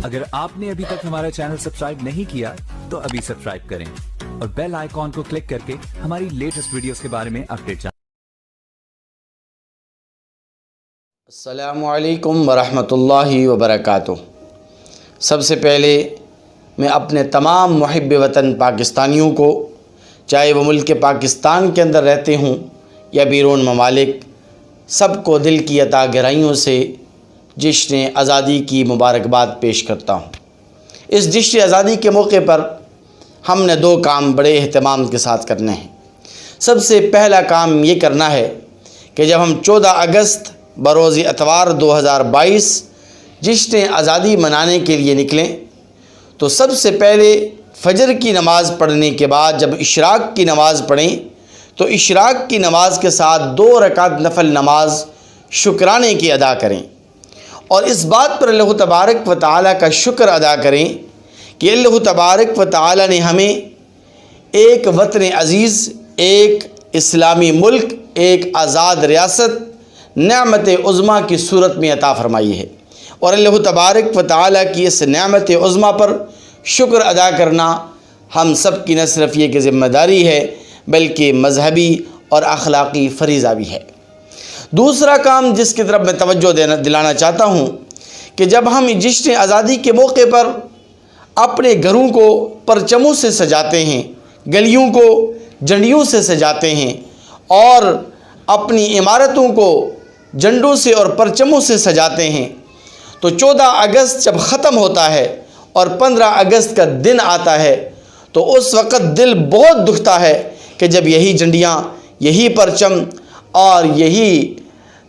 अगर आपने अभी तक हमारा चैनल सब्सक्राइब नहीं किया तो अभी सब्सक्राइब करें और बेल आइकॉन को क्लिक करके हमारी लेटेस्ट वीडियोस के बारे में अपडेट जानें। अस्सलामु अलैकुम वरहमतुल्लाहि वबरकातुह। सबसे पहले मैं अपने तमाम मुहिब वतन पाकिस्तानियों को, चाहे वो मुल्क पाकिस्तान के अंदर रहते हों या बैरून ममालिक, सबको दिल की अता गहराइयों से जश्न आज़ादी की मुबारकबाद पेश करता हूँ। इस जश्न आज़ादी के मौके पर हमने दो काम बड़े अहतमाम के साथ करने हैं। सबसे पहला काम ये करना है कि जब हम 14 अगस्त बरोज़ इतवार 2022 जश्न आज़ादी मनाने के लिए निकलें तो सबसे पहले फजर की नमाज़ पढ़ने के बाद जब इशराक की नमाज़ पढ़ें तो इशराक की नमाज़ के साथ 2 रकात नफल नमाज शुक्राने की अदा करें और इस बात पर अल्लाह तबारक व तआला का शुक्र अदा करें कि अल्लाह तबारक व तआला ने हमें एक वतन अज़ीज़, एक इस्लामी मुल्क, एक आज़ाद रियासत नेमत उज़्मा की सूरत में अता फ़रमाई है और अल्लाह तबारक व तआला की इस नेमत उज़्मा पर शुक्र अदा करना हम सब की न सिर्फ ये कि ज़िम्मेदारी है बल्कि मज़हबी और अखलाक़ी फ़रीज़ा भी है। दूसरा काम जिसकी तरफ मैं तवज्जो दिलाना चाहता हूँ कि जब हम जश्न आज़ादी के मौके पर अपने घरों को परचमों से सजाते हैं, गलियों को झंडियों से सजाते हैं और अपनी इमारतों को झंडों से और परचमों से सजाते हैं, तो 14 अगस्त जब ख़त्म होता है और 15 अगस्त का दिन आता है तो उस वक़्त दिल बहुत दुखता है कि जब यही झंडियाँ, यही परचम और यही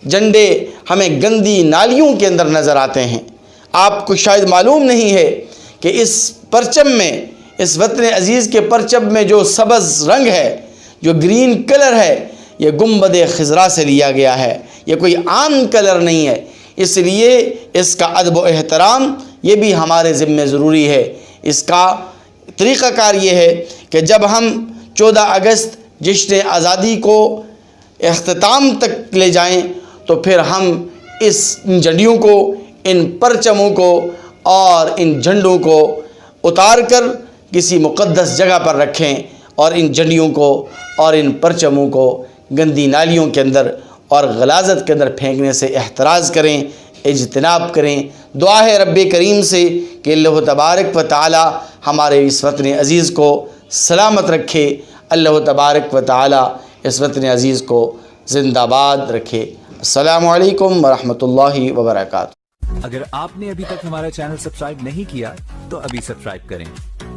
झंडे हमें गंदी नालियों के अंदर नज़र आते हैं। आपको शायद मालूम नहीं है कि इस परचम में, इस वतन अज़ीज़ के परचम में जो सब्ज़ रंग है, जो ग्रीन कलर है, ये गुंबद खिज़रा से लिया गया है, ये कोई आम कलर नहीं है। इसलिए इसका अदब व एहतराम ये भी हमारे ज़िम्मे ज़रूरी है। इसका तरीक़ाकार ये है कि जब हम 14 अगस्त जश्न आज़ादी को इख्तिताम तक ले जाएं तो फिर हम इन झंडियों को, इन परचमों को और इन झंडों को उतार कर किसी मुक़द्दस जगह पर रखें और इन झंडियों को और इन परचमों को गंदी नालियों के अंदर और गलाज़त के अंदर फेंकने से एहतराज़ करें, इज्तिनाब करें। दुआ है रब्बे करीम से कि अल्लाह तबारक व तआला हमारे इस वतन अज़ीज़ को सलामत रखे, अल्लाह तबारक व तआला इस वतन अज़ीज़ को ज़िंदाबाद रखे। अस्सलामु अलैकुम वरहमतुल्लाहि वबरकातुह। अगर आपने अभी तक हमारा चैनल सब्सक्राइब नहीं किया तो अभी सब्सक्राइब करें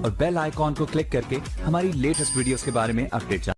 और बेल आइकॉन को क्लिक करके हमारी लेटेस्ट वीडियोस के बारे में अपडेट जानें।